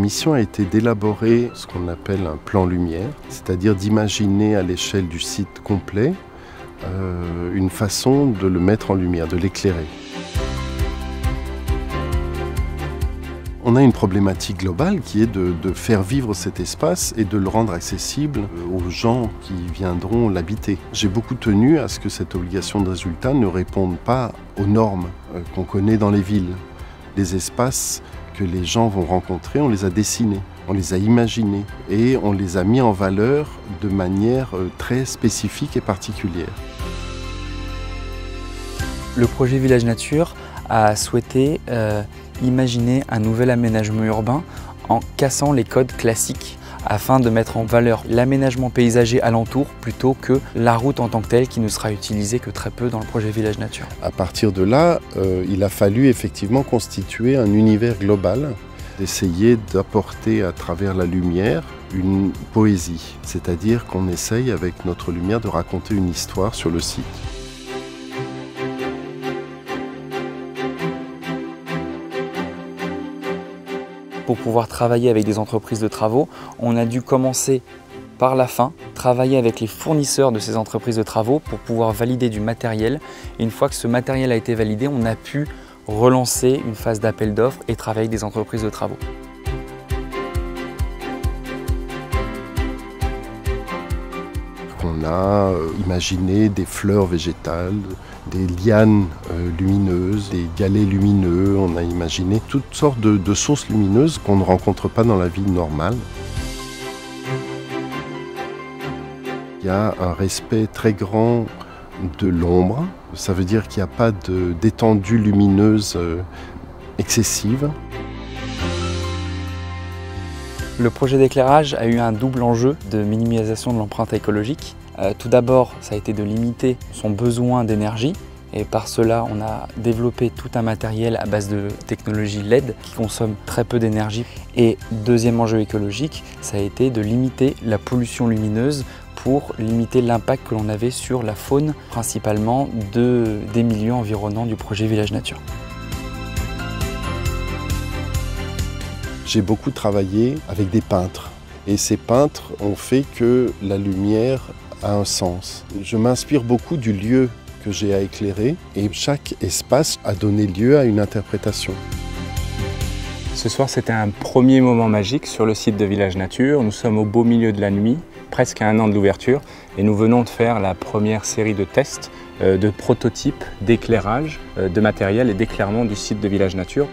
mission a été d'élaborer ce qu'on appelle un plan lumière, c'est-à-dire d'imaginer à l'échelle du site complet une façon de le mettre en lumière, de l'éclairer. On a une problématique globale qui est de faire vivre cet espace et de le rendre accessible aux gens qui viendront l'habiter. J'ai beaucoup tenu à ce que cette obligation de résultat ne réponde pas aux normes qu'on connaît dans les villes. Les espaces que les gens vont rencontrer, on les a dessinés, on les a imaginés et on les a mis en valeur de manière très spécifique et particulière. Le projet Village Nature a souhaité imaginer un nouvel aménagement urbain en cassant les codes classiques afin de mettre en valeur l'aménagement paysager alentour plutôt que la route en tant que telle qui ne sera utilisée que très peu dans le projet Village Nature. À partir de là, il a fallu effectivement constituer un univers global, d'essayer d'apporter à travers la lumière une poésie, c'est-à-dire qu'on essaye avec notre lumière de raconter une histoire sur le site. Pour pouvoir travailler avec des entreprises de travaux, on a dû commencer par la fin, travailler avec les fournisseurs de ces entreprises de travaux pour pouvoir valider du matériel. Et une fois que ce matériel a été validé, on a pu relancer une phase d'appel d'offres et travailler avec des entreprises de travaux. On a imaginé des fleurs végétales, des lianes lumineuses, des galets lumineux. On a imaginé toutes sortes de sources lumineuses qu'on ne rencontre pas dans la vie normale. Il y a un respect très grand de l'ombre. Ça veut dire qu'il n'y a pas d'étendue lumineuse excessive. Le projet d'éclairage a eu un double enjeu de minimisation de l'empreinte écologique. Tout d'abord, ça a été de limiter son besoin d'énergie et par cela, on a développé tout un matériel à base de technologie LED qui consomme très peu d'énergie. Et deuxième enjeu écologique, ça a été de limiter la pollution lumineuse pour limiter l'impact que l'on avait sur la faune, principalement des milieux environnants du projet Village Nature. J'ai beaucoup travaillé avec des peintres et ces peintres ont fait que la lumière a un sens. Je m'inspire beaucoup du lieu que j'ai à éclairer et chaque espace a donné lieu à une interprétation. Ce soir, c'était un premier moment magique sur le site de Village Nature. Nous sommes au beau milieu de la nuit, presque à 1 an de l'ouverture, et nous venons de faire la première série de tests, de prototypes d'éclairage, de matériel et d'éclairement du site de Village Nature.